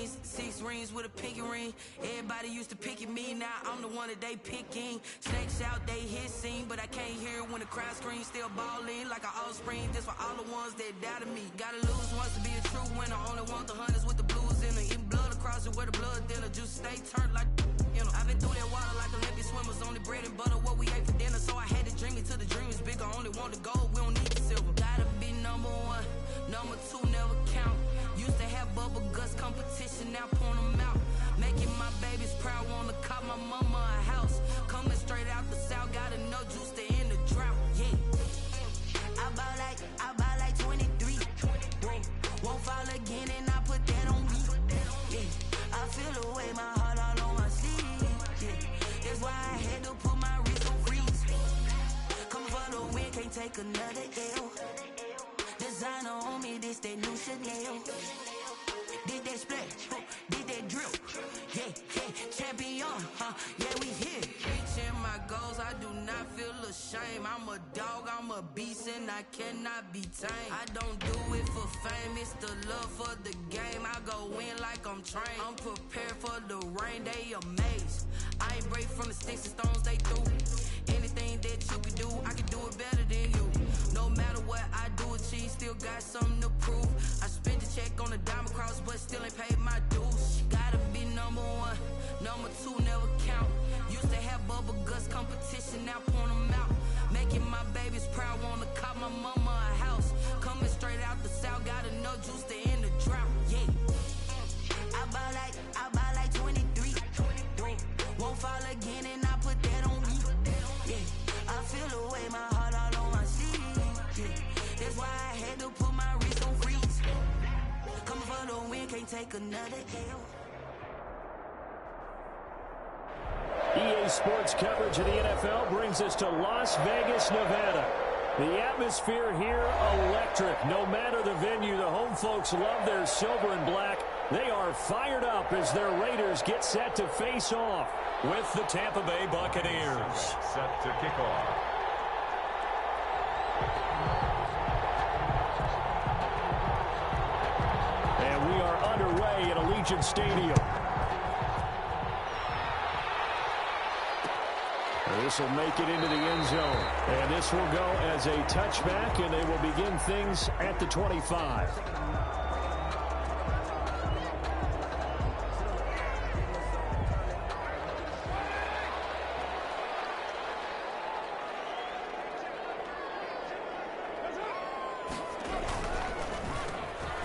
jeans, 6 rings with a pinky ring. Everybody used to pick at me, now I'm the one that they picking. Snakes out, they hissing, but I can't hear it when the crowd screams. Still balling like an offspring, this for all the ones that doubted me. Gotta lose once to be a true winner, only want the hunters with the blues in it. Eating blood across it where the blood thinner, juice stay turned like you know. I've been through that water like Olympic swimmers, only bread and butter what we ate for dinner. So I had to dream it till the dream is bigger, only want the gold, we don't need the silver. Gotta be number one, number two never count. Used to have bubble guts competition, now point them out. Making my babies proud, wanna cop my mama a house. Coming straight out the south, gotta know juice to end the drought, yeah. I buy like 23, won't fall again and I put that on me, yeah. I feel the way, my heart all on my sleeve, yeah. That's why I had to put my wrist on freeze. Come for the win, can't take another L. Designer on me, this that new Chanel. Did that splash, did that drill, yeah, champion, yeah, we here. Reaching my goals, I do not feel ashamed. I'm a dog, I'm a beast, and I cannot be tamed. I don't do it for fame, it's the love for the game. I go in like I'm trained, I'm prepared for the rain, they amazed. I ain't break from the sticks and stones they threw. Anything that you can do, I can do it better than you. No matter what I do, achieve, still got something to prove. I spent the check on the diamond cross, but still ain't paid my dues. Gotta be number one, number two never count. Used to have bubble guts competition, now point them out. Making my babies proud, wanna cop my mama a house. Coming straight out the south, gotta know juice to end the drought, yeah. I buy like 23, won't fall again and I put that on me, yeah. I feel the way, my heart all on my sleeve, yeah. That's why I had to put my wrist on freeze. Coming for the win, can't take another L. EA Sports coverage of the NFL brings us to Las Vegas, Nevada. The atmosphere here, electric. No matter the venue, the home folks love their silver and black. They are fired up as their Raiders get set to face off with the Tampa Bay Buccaneers. Set to kick off. And we are underway at Allegiant Stadium. This will make it into the end zone. And this will go as a touchback, and they will begin things at the 25.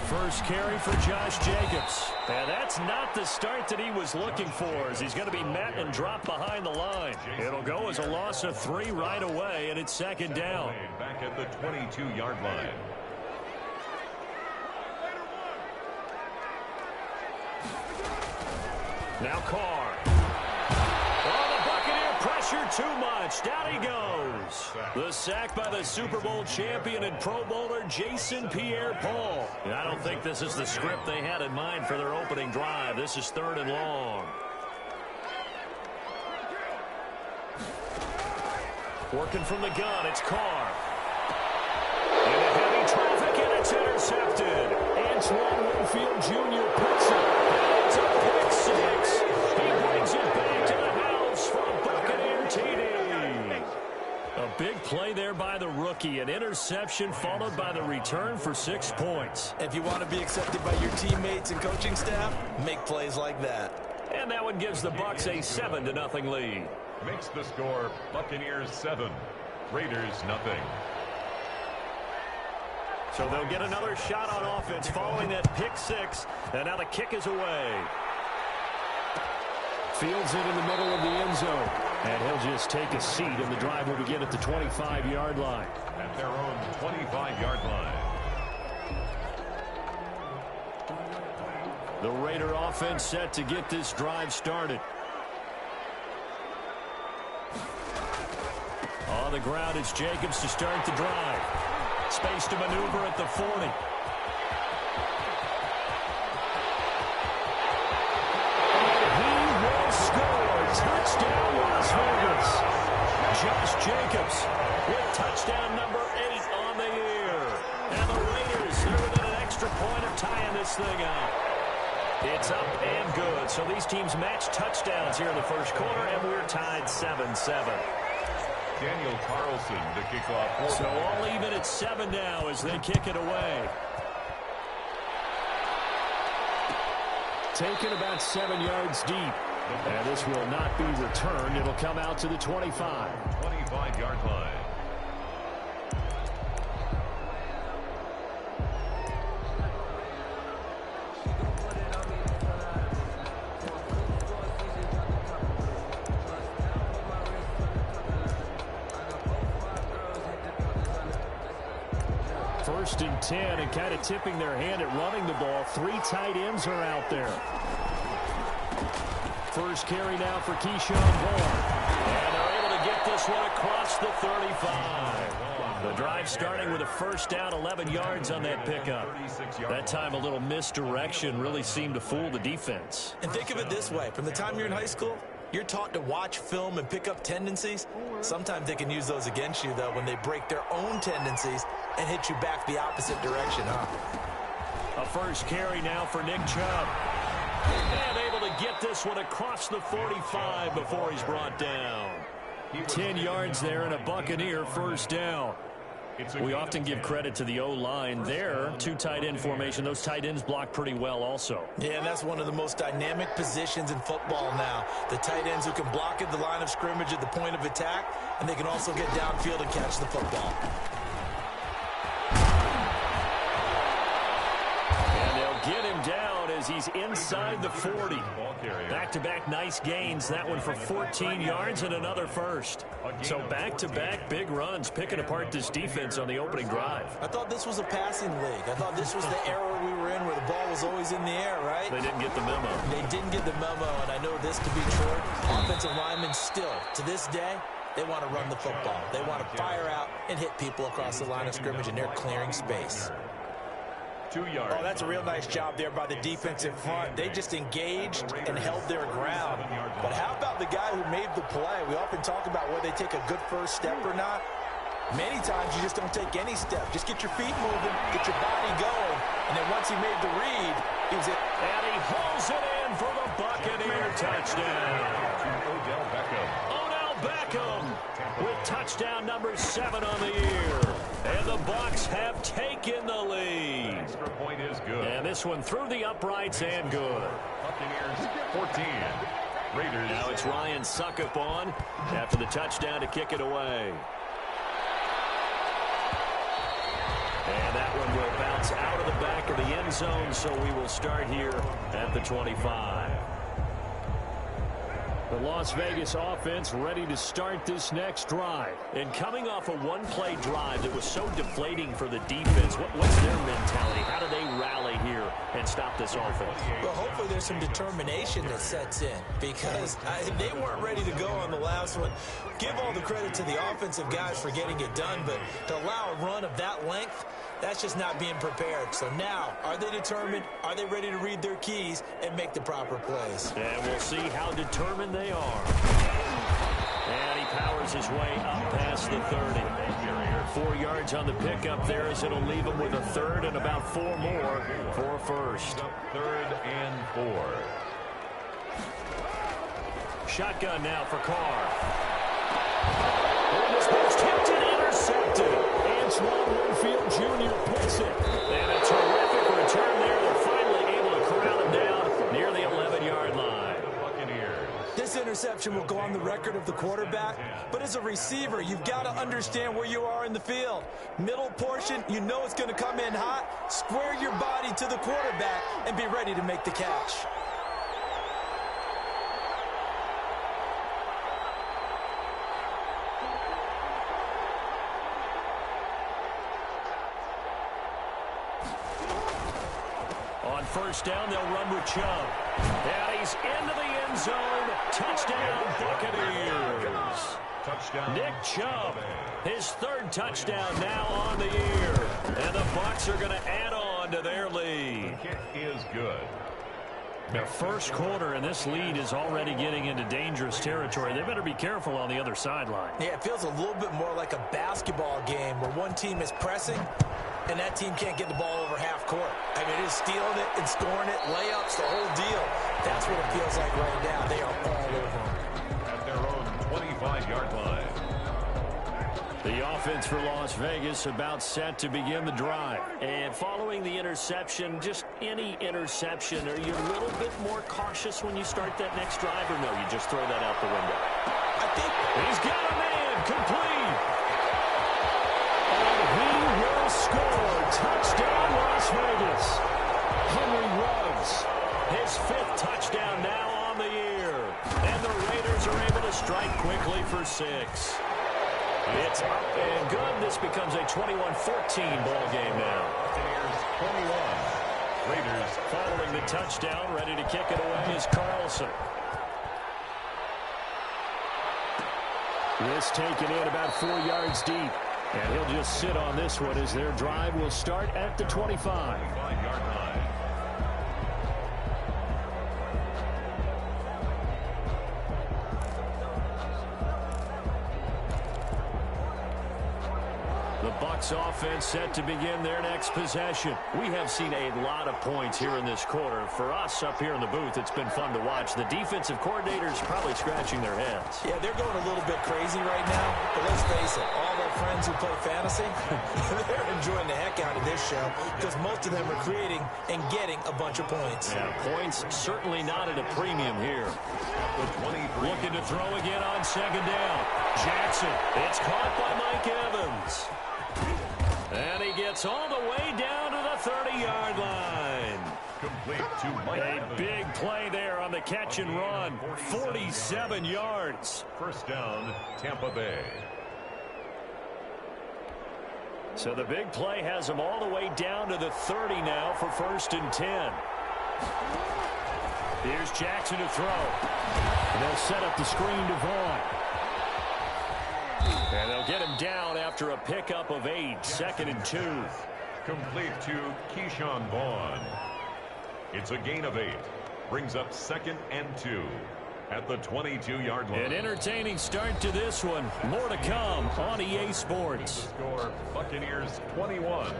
First carry for Josh Jacobs. And that's not the start that he was looking for, as he's going to be met and dropped behind the line. It'll go as a loss of 3 right away, and it's second down. Back at the 22-yard line. Now Carr. Oh, the Buccaneer pressure too much. Down he goes. The sack by the Super Bowl champion and Pro Bowler Jason Pierre-Paul. And I don't think this is the script they had in mind for their opening drive. This is 3rd and long. Working from the gun, it's Carr. Into heavy traffic, and it's intercepted. Antoine Winfield Jr. puts it. And it's a pick six. He brings it back to the house for a Buccaneer TD. A big play there by the rookie. An interception followed by the return for 6 points. If you want to be accepted by your teammates and coaching staff, make plays like that. And that one gives the Bucs a 7-0 lead. Makes the score Buccaneers 7, Raiders nothing. So they'll get another shot on offense following that pick six. And now the kick is away. Fields it in the middle of the end zone. And he'll just take a seat, and the drive will begin at the 25-yard line. At their own 25-yard line. The Raider offense set to get this drive started. On the ground, it's Jacobs to start the drive. Space to maneuver at the 40. Touchdown, Las Vegas. Josh Jacobs with touchdown number 8 on the year. And the Raiders, they're within an extra point of tying this thing up. It's up and good. So these teams match touchdowns here in the first quarter, and we're tied 7-7. Daniel Carlson to kick off. So all even at 7 now as they kick it away. Taken about 7 yards deep. And this will not be returned. It'll come out to the 25. 25-yard line. First and 10, and kind of tipping their hand at running the ball. 3 tight ends are out there. First carry now for Keyshawn Vaughn. And they're able to get this one across the 35. The drive starting with a first down, 11 yards on that pickup. That time a little misdirection really seemed to fool the defense. And think of it this way. From the time you're in high school, you're taught to watch film and pick up tendencies. Sometimes they can use those against you, though, when they break their own tendencies and hit you back the opposite direction, huh? A first carry now for Nick Chubb. And able to get this one across the 45 before he's brought down. 10 yards there and a Buccaneer first down. We often give credit to the O-line there. 2 tight end formation. Those tight ends block pretty well also. Yeah, and that's one of the most dynamic positions in football now. The tight ends who can block at the line of scrimmage at the point of attack, and they can also get downfield and catch the football. And they'll get him down as he's inside the 40. Back-to-back nice gains. That one for 14 yards and another first. So back-to-back big runs, picking apart this defense on the opening drive. I thought this was a passing league. I thought this was the era we were in where the ball was always in the air, right? They didn't get the memo. They didn't get the memo, and I know this to be true. Offensive linemen still, to this day, they want to run the football. They want to fire out and hit people across the line of scrimmage, and they're clearing space. 2 yards. Oh, that's a real nice job there by the defensive front. They just engaged and held their ground. But how about the guy who made the play? We often talk about whether they take a good first step or not. Many times you just don't take any step. Just get your feet moving, get your body going, and then once he made the read, he was it. And he hauls it in for the Buccaneer touchdown. Odell Beckham with touchdown number 7 on the year. And the Bucs have taken the lead. Extra point is good. And this one through the uprights and good. Buccaneers 14. Raiders. Now it's Ryan Suckup on after the touchdown to kick it away. And that one will bounce out of the back of the end zone, so we will start here at the 25. The Las Vegas offense ready to start this next drive. And coming off a one-play drive that was so deflating for the defense, what's their mentality? How do they rally here and stop this offense? Well, hopefully there's some determination that sets in because they weren't ready to go on the last one. Give all the credit to the offensive guys for getting it done, but to allow a run of that length, that's just not being prepared. So now, are they determined? Are they ready to read their keys and make the proper plays? And we'll see how determined they are. And he powers his way up past the 30. 4 yards on the pickup there as it'll leave him with a third and about 4 more for a first. 3rd and 4. Shotgun now for Carr. And this ball's tipped and intercepted. Antoine Winfield Jr. picks it. And a terrific return there. They're finally able to corral him down near the 11-yard line. This interception will go on the record of the quarterback, but as a receiver, you've got to understand where you are in the field. Middle portion, you know it's going to come in hot. Square your body to the quarterback and be ready to make the catch. First down, they'll run with Chubb. And he's into the end zone. Touchdown, Buccaneers. Touchdown. Nick Chubb, his 3rd touchdown now on the year. And the Bucs are going to add on to their lead. The kick is good. Their first quarter, and this lead is already getting into dangerous territory. They better be careful on the other sideline. Yeah, it feels a little bit more like a basketball game where one team is pressing and that team can't get the ball over half court. I mean, it's stealing it and scoring it, layups, the whole deal. That's what it feels like right now. They are all over them. At their own 25-yard line. The offense for Las Vegas about set to begin the drive. And following the interception, just any interception, are you a little bit more cautious when you start that next drive, or no, you just throw that out the window? I think He's got a man complete. And he will score. Touchdown, Las Vegas. Henry Ruggs, his 5th touchdown now on the year. And the Raiders are able to strike quickly for 6. It's up and good. This becomes a 21-14 ball game now. Buccaneers 21. Raiders Following the touchdown, ready to kick it away is Carlson. This taken in about 4 yards deep. And he'll just sit on this one as their drive will start at the 25. 5-yard line. The Bucs offense set to begin their next possession. We have seen a lot of points here in this quarter. For us up here in the booth, it's been fun to watch. The defensive coordinators probably scratching their heads. yeah, they're going a little bit crazy right now. But let's face it, all their friends who play fantasy, they're enjoying the heck out of this show because most of them are creating and getting a bunch of points. Yeah, points certainly not at a premium here. Looking to throw again on 2nd down. Jackson, it's caught by Mike Evans. And he gets all the way down to the 30-yard line. Complete to Mike Evans. A big play there on the catch and run. 47 yards. First down, Tampa Bay. So the big play has him all the way down to the 30 now for 1st and 10. Here's Jackson to throw. And they'll set up the screen to Vaughn. And they'll get him down after a pickup of 8. 2nd and 2. Complete to Keyshawn Vaughn. It's a gain of 8. Brings up 2nd and 2 at the 22-yard line. An entertaining start to this one. More to come on EA Sports. Score Buccaneers 21.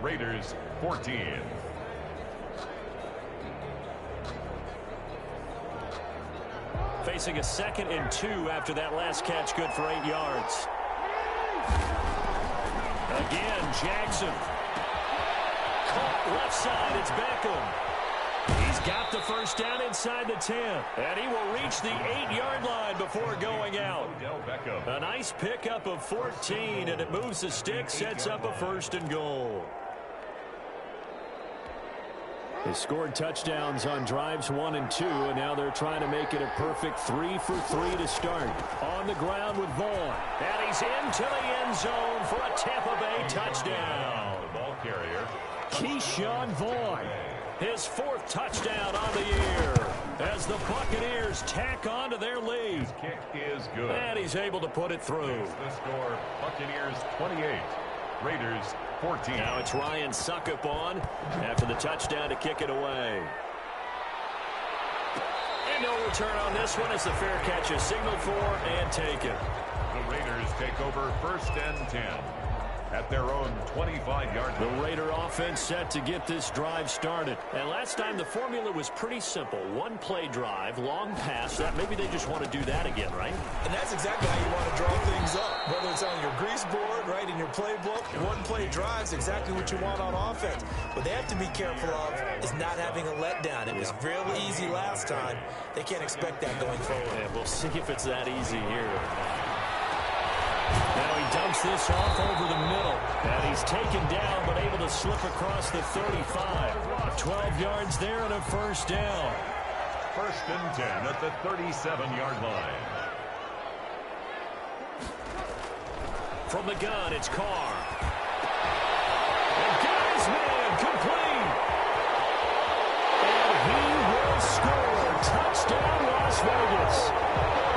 Raiders 14. Facing a 2nd and 2 after that last catch, good for 8 yards. Again, Jackson. Caught left side, it's Beckham. He's got the first down inside the 10. And he will reach the 8-yard line before going out. A nice pickup of 14, and it moves the stick, sets up a 1st and goal. They scored touchdowns on drives 1 and 2, and now they're trying to make it a perfect 3 for 3 to start. On the ground with Vaughn. And he's into the end zone for a Tampa Bay touchdown. The ball carrier. Keyshawn Vaughn. His 4th touchdown on the year as the Buccaneers tack on to their lead. His kick is good. And he's able to put it through. The score, Buccaneers 28. Raiders 14. Now it's Ryan Suckup on after the touchdown to kick it away. And no return on this one as the fair catch is signaled for and taken. The Raiders take over 1st and 10 at their own 25-yard line. The Raider offense set to get this drive started. And last time the formula was pretty simple. 1-play drive, long pass. That maybe they just want to do that again, right? And that's exactly how you want to draw things up. Whether it's on your grease board, right, in your playbook, 1-play drives exactly what you want on offense. What they have to be careful of is not having a letdown. It was real easy last time. They can't expect that going forward. And we'll see if it's that easy here. Now he dumps this off over the middle. And he's taken down but able to slip across the 35. 12 yards there and a 1st down. 1st and 10 at the 37-yard line. From the gun, it's Carr. And guy's man complete. And he will score. Touchdown, Las Vegas.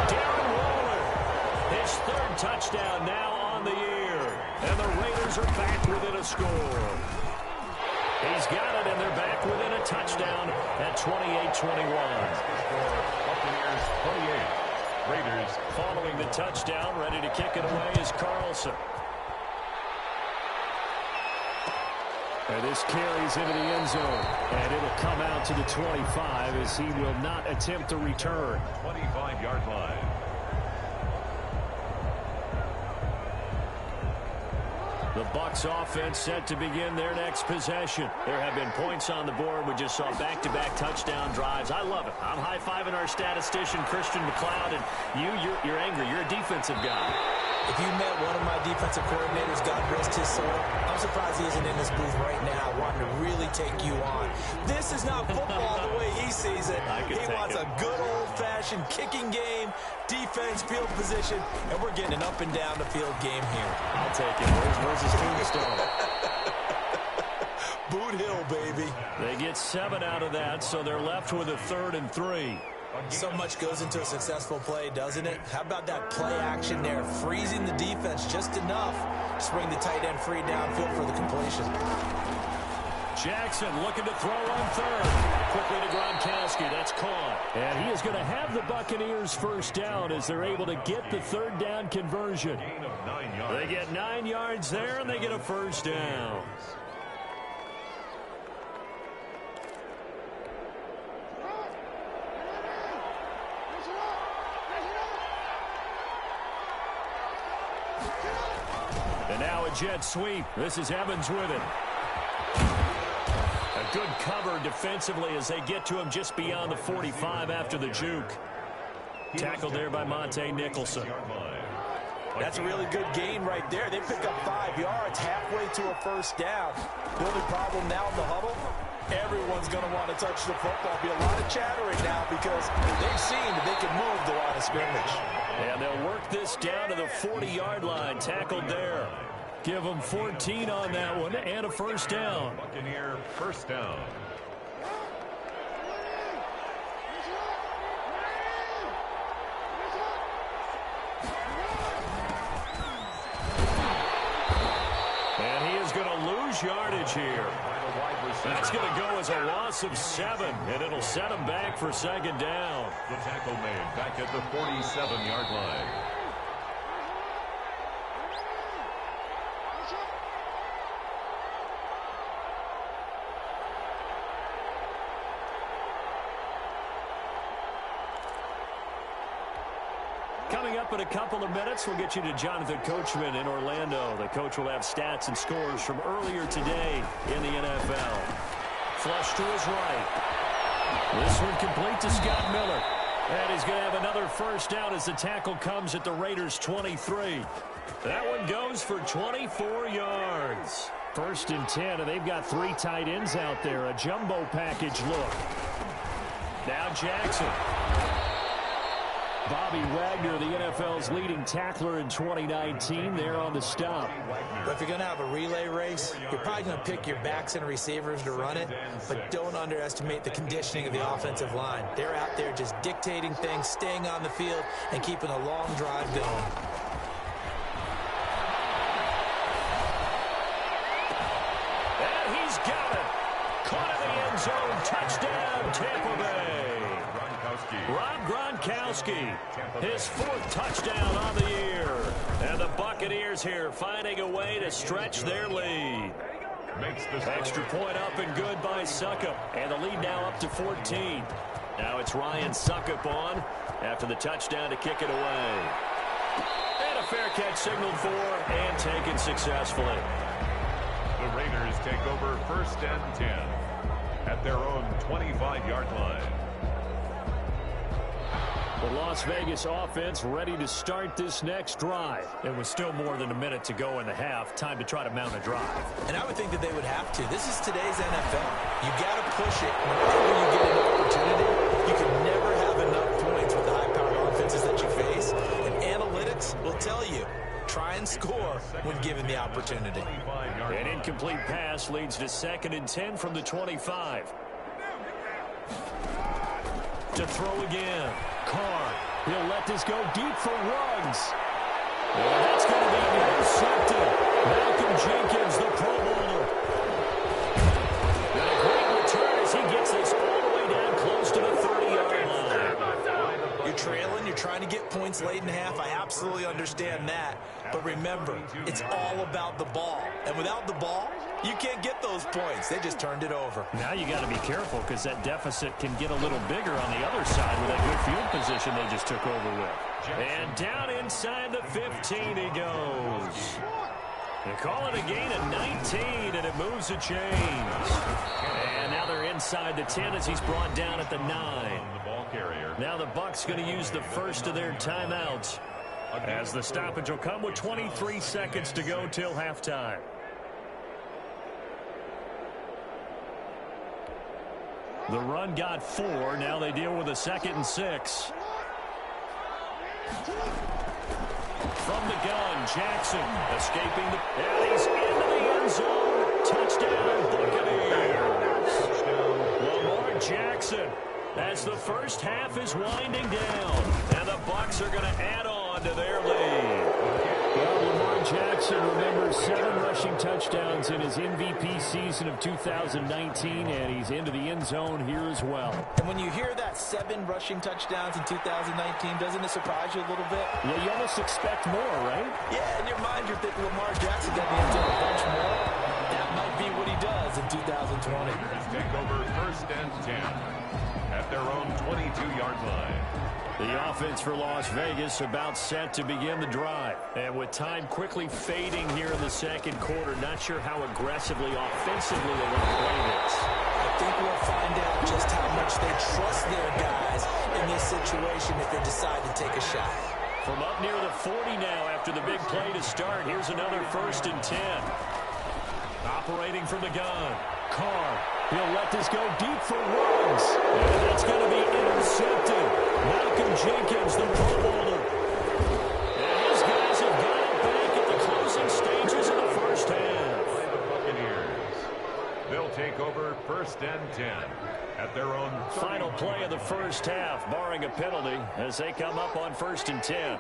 Darren Waller, his 3rd touchdown now on the year. And the Raiders are back within a score. He's got it, and they're back within a touchdown at 28-21. Buccaneers 28. Raiders following the touchdown, ready to kick it away is Carlson. And this carries into the end zone. And it'll come out to the 25 as he will not attempt to return. 25-yard line. The Bucs offense set to begin their next possession. There have been points on the board. We just saw back-to-back touchdown drives. I love it. I'm high-fiving our statistician, Christian McLeod, and you're angry. You're a defensive guy. If you met one of my defensive coordinators, God rest his soul, I'm surprised he isn't in this booth right now wanting to really take you on. This is not football the way he sees it. He wants a good old-fashioned kicking game, defense, field position, and we're getting an up-and-down-the-field game here. I'll take it. Where's his tombstone? Boot Hill, baby. They get 7 out of that, so they're left with a 3rd and 3. So much goes into a successful play, doesn't it? How about that play action there, freezing the defense just enough to bring the tight end free downfield for the completion. Jackson looking to throw on 3rd. Quickly to Gronkowski. That's caught. And he is going to have the Buccaneers first down as they're able to get the 3rd down conversion. Gain of 9 yards. They get 9 yards there, and they get a first down. And now a jet sweep. This is Evans with it. A good cover defensively as they get to him just beyond the 45 after the juke. Tackled there by Monte Nicholson. That's a really good gain right there. They pick up 5 yards halfway to a first down. The only problem now in the huddle, everyone's going to want to touch the football. Be a lot of chattering now because they've seen that they can move the line of scrimmage. And they'll work this down to the 40-yard line. Tackled there. Give them 14 on that one and a first down. Buccaneer first down. And he is going to lose yardage here. That's going to go as a loss of 7, and it'll set him back for second down. The tackle made back at the 47-yard line. Coming up in a couple of minutes, we'll get you to Jonathan Coachman in Orlando. The coach will have stats and scores from earlier today in the NFL. Flush to his right. This one complete to Scott Miller. And he's going to have another first down as the tackle comes at the Raiders' 23. That one goes for 24 yards. 1st and 10, and they've got 3 tight ends out there. A jumbo package look. Now Jackson. Bobby Wagner, the NFL's leading tackler in 2019, there on the stop. But if you're going to have a relay race, you're probably going to pick your backs and receivers to run it, but don't underestimate the conditioning of the offensive line. They're out there just dictating things, staying on the field, and keeping a long drive going. And he's got it. Caught in the end zone. Touchdown, Tampa Bay. Rob Gronkowski, his 4th touchdown on the year. And the Buccaneers here finding a way to stretch their lead. Extra point up and good by Suckup. And the lead now up to 14. Now it's Ryan Suckup on after the touchdown to kick it away. And a fair catch signaled for and taken successfully. The Raiders take over 1st and 10 at their own 25-yard line. The Las Vegas offense ready to start this next drive. It was still more than a minute to go in the half. Time to try to mount a drive. And I would think that they would have to. This is today's NFL. You got to push it whenever you get an opportunity. You can never have enough points with the high-powered offenses that you face. And analytics will tell you, try and score when given the opportunity. An incomplete pass leads to 2nd and 10 from the 25. To throw again. Carr. He'll let this go deep for Ruggs. And that's going to be intercepted. Malcolm Jenkins, the Pro Bowler. And a great return as he gets this all the way down close to the 30-yard line. You're trailing. You're trying to get points late in half. I absolutely understand that. But remember, it's all about the ball. And without the ball, you can't get those points. They just turned it over. Now you got to be careful because that deficit can get a little bigger on the other side with that good field position they just took over with. And down inside the 15 he goes. They call it a gain of 19, and it moves the chains. And now they're inside the 10 as he's brought down at the 9. Now the Bucs going to use the first of their timeouts, as the stoppage will come with 23 seconds to go till halftime. The run got 4. Now they deal with a 2nd and 6. From the gun, Jackson escaping the... And he's into the end zone. Touchdown, Buccaneers. Lamar Jackson, as the first half is winding down. And the Bucs are going to add on to their lead. Well, Lamar Jackson, remember, 7 rushing touchdowns in his MVP season of 2019, and he's into the end zone here as well. And when you hear that 7 rushing touchdowns in 2019, doesn't it surprise you a little bit? Yeah, you almost expect more, right? Yeah, in your mind, you're thinking Lamar Jackson got the end zone a bunch more. That might be what he does in 2020. Take over 1st and 10 at their own 22-yard line. The offense for Las Vegas about set to begin the drive. And with time quickly fading here in the second quarter, not sure how aggressively, offensively they want to play this. I think we'll find out just how much they trust their guys in this situation if they decide to take a shot. From up near the 40 now after the big play to start, here's another 1st and 10. Operating from the gun, Carr. He'll let this go deep for Ruggs. And that's going to be intercepted. Malcolm Jenkins, the Pro Bowler. And his guys have got it back at the closing stages of the first half. The Buccaneers. They'll take over 1st and 10 at their own... Final play of the first half, barring a penalty, as they come up on 1st and 10.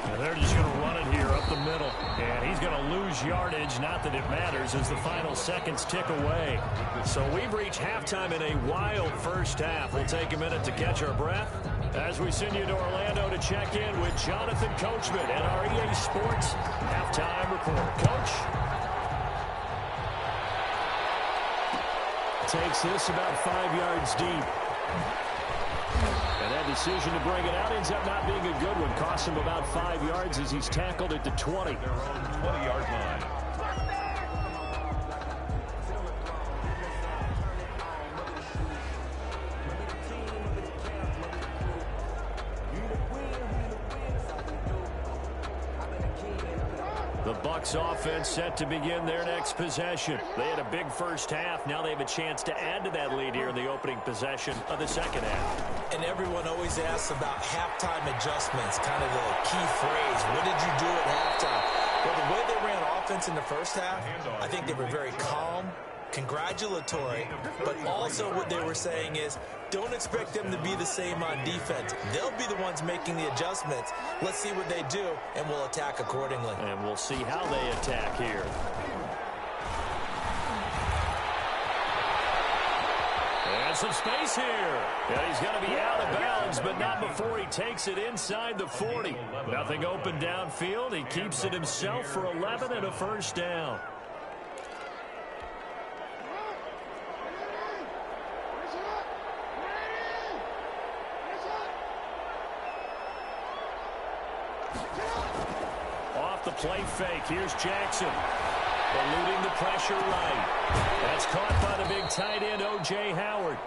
And they're just going to run it here up the middle. And he's going to lose yardage, not that it matters, as the final seconds tick away. So we've reached halftime in a wild first half. We'll take a minute to catch our breath as we send you to Orlando to check in with Jonathan Coachman and our EA Sports halftime report. Coach? Takes this about 5 yards deep. And that decision to bring it out ends up not being a good one. Costs him about 5 yards as he's tackled at the 20. Their own 20-yard line. The Bucs offense set to begin their next possession. They had a big first half. Now they have a chance to add to that lead here in the opening possession of the second half. And everyone always asks about halftime adjustments, kind of the key phrase. What did you do at halftime? Well, the way they ran offense in the first half, I think they were very calm, congratulatory, but also what they were saying is, don't expect them to be the same on defense. They'll be the ones making the adjustments. Let's see what they do, and we'll attack accordingly. And we'll see how they attack here. And some space here. And he's going to be out of bounds, but not before he takes it inside the 40. Nothing open downfield. He keeps it himself for 11 and a first down. Off the play fake, here's Jackson. Eluding the pressure right. That's caught by the big tight end, O.J. Howard.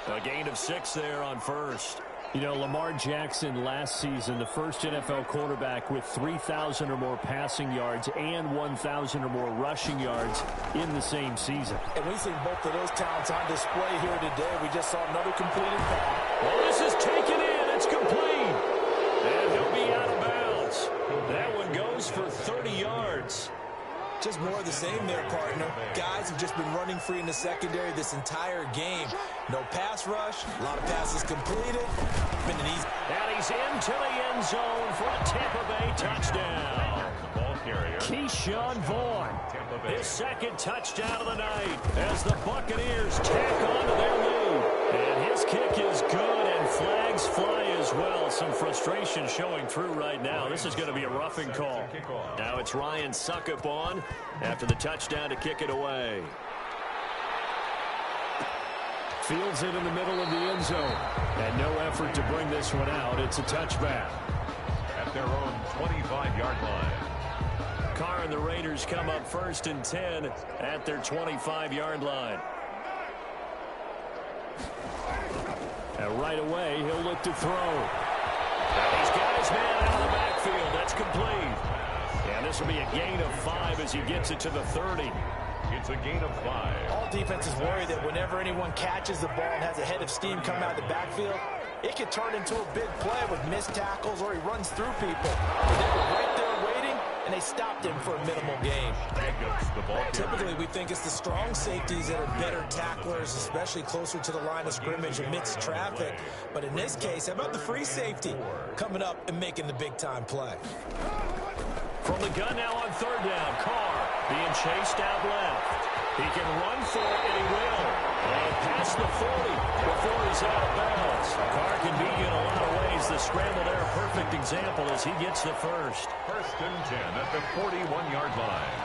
A gain of 6 there on first. You know, Lamar Jackson last season, the first NFL quarterback with 3,000 or more passing yards and 1,000 or more rushing yards in the same season. And we see both of those talents on display here today. We just saw another completed pass. Well, this is taken in. It's complete. And he'll be out of bounds. That one goes for 30 yards. Just more of the same there, partner. Guys have just been running free in the secondary this entire game. No pass rush, a lot of passes completed. And he's into the end zone for a Tampa Bay touchdown. Keyshawn Vaughn, his second touchdown of the night as the Buccaneers tack on to their lead. And his kick is good, and flags fly as well. Some frustration showing through right now. This is going to be a roughing call. Now it's Ryan Suckup on after the touchdown to kick it away. Fields it in the middle of the end zone. And no effort to bring this one out. It's a touchback. At their own 25-yard line. Carr and the Raiders come up 1st and 10 at their 25-yard line. And right away, he'll look to throw. And he's got his man out of the backfield. That's complete. And this will be a gain of 5 as he gets it to the 30. It's a gain of 5. All defenses worry that whenever anyone catches the ball and has a head of steam come out of the backfield, it could turn into a big play with missed tackles or he runs through people. But they were right there waiting, and they stopped him for a minimal gain. Typically, we think it's the strong safeties that are better tacklers, especially closer to the line of scrimmage amidst traffic. But in this case, how about the free safety coming up and making the big-time play? From the gun now on 3rd down, Carr being chased out left. He can run for it, and he will. And past the 40 before he's out of bounds. Carr can beat you in a lot of ways. The scramble there, a perfect example as he gets the first. 1st and 10 at the 41-yard line.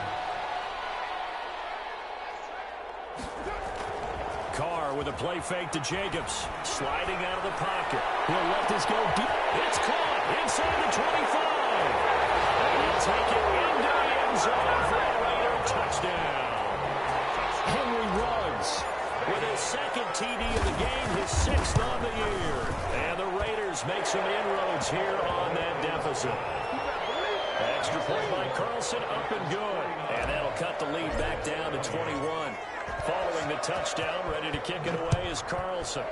Carr with a play fake to Jacobs. Sliding out of the pocket. He'll let this go deep. It's caught inside the 25. And he'll take it into the end zone for a Raider touchdown. Henry Ruggs with his 2nd TD of the game, his 6th on the year. And the Raiders make some inroads here on that deficit. Extra point by Carlson, up and good. And that'll cut the lead back down to 21. Following the touchdown, ready to kick it away is Carlson.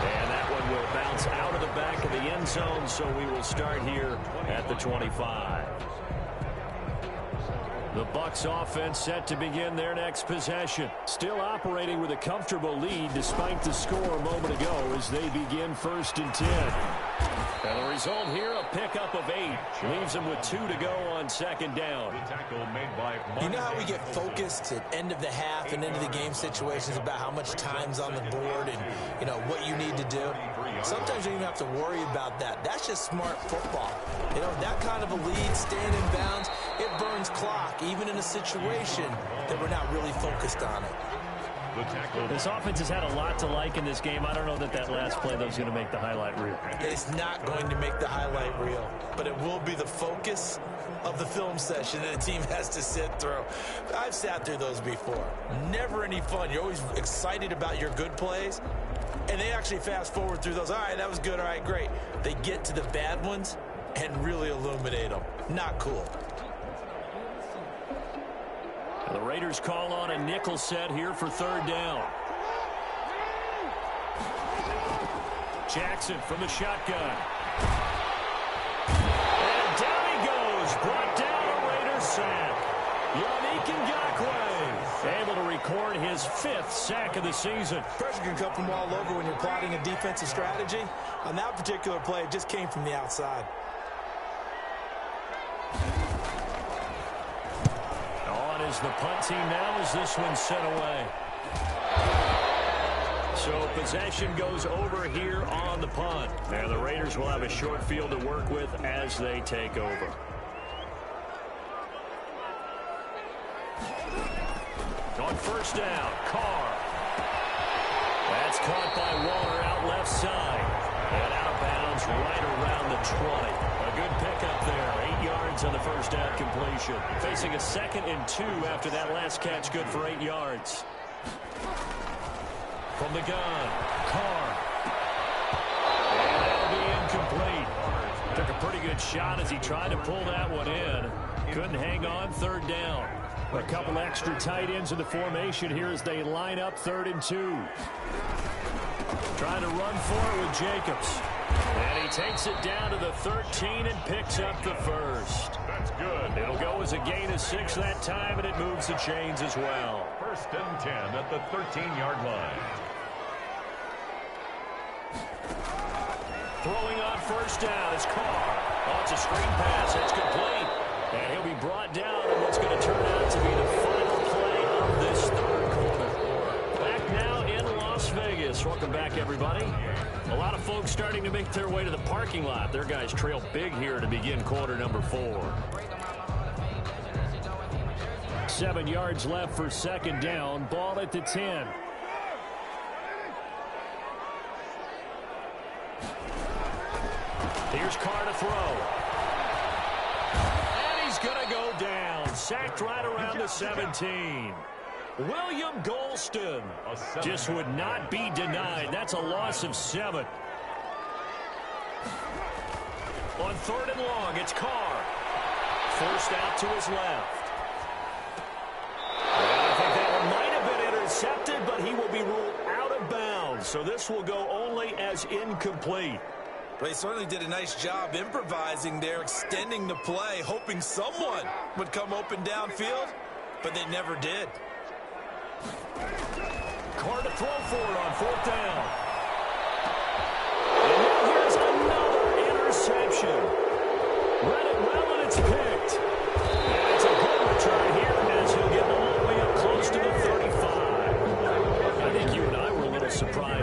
And that one will bounce out of the back of the end zone, so we will start here at the 25. The Bucs offense set to begin their next possession. Still operating with a comfortable lead despite the score a moment ago as they begin 1st and 10. And the result here, a pickup of 8. Leaves them with 2 to go on 2nd down. You know how we get focused at end of the half and into the game situations about how much time's on the board and, you know, what you need to do? Sometimes you don't even have to worry about that. That's just smart football. You know, that kind of a lead, staying in bounds, it burns clock, even in a situation that we're not really focused on it. This offense has had a lot to like in this game. I don't know that last play, though, is going to make the highlight reel. It's not going to make the highlight reel, but it will be the focus of the film session that a team has to sit through. I've sat through those before. Never any fun. You're always excited about your good plays, and they actually fast forward through those. All right, that was good. All right, great. They get to the bad ones and really illuminate them. Not cool. The Raiders call on a nickel set here for 3rd down. Jackson from the shotgun. And down he goes. Brought down a Raiders sack. Yannick Ngakoue able to record his 5th sack of the season. Pressure can come from all over when you're plotting a defensive strategy. On that particular play, it just came from the outside. Is the punt team now as this one's sent away. So possession goes over here on the punt. And the Raiders will have a short field to work with as they take over. On 1st down, Carr. That's caught by Waller out left side. And out of bounds right around the 20. A good pickup there. 8 yards on the 1st down completion. Facing a 2nd and 2 after that last catch, good for 8 yards. From the gun, Carr. And that'll be incomplete. Took a pretty good shot as he tried to pull that one in. Couldn't hang on, 3rd down. A couple extra tight ends in the formation here as they line up 3rd and 2. Trying to run for it with Jacobs. And he takes it down to the 13 and picks up the first. That's good. It'll go as a gain of 6 that time, and it moves the chains as well. 1st and 10 at the 13-yard line. Throwing on 1st down is Carr. Oh, it's a screen pass. It's complete. And he'll be brought down in what's going to turn out to be the final play of this 3rd Vegas. Welcome back, everybody. A lot of folks starting to make their way to the parking lot. Their guys trail big here to begin quarter number 4. 7 yards left for second down. Ball at the 10. Here's Carr to throw. And he's going to go down. Sacked right around the 17. William Golston just would not be denied. That's a loss of 7. On 3rd and long, it's Carr. Forced out to his left. And I think that one might have been intercepted, but he will be ruled out of bounds. So this will go only as incomplete. They certainly did a nice job improvising there, extending the play, hoping someone would come open downfield, but they never did. Carr to throw for it on 4th down. And now here's another interception. Read it well, and it's picked. And it's a good return here as he'll get all the way up close to the 35. I think you and I were a little surprised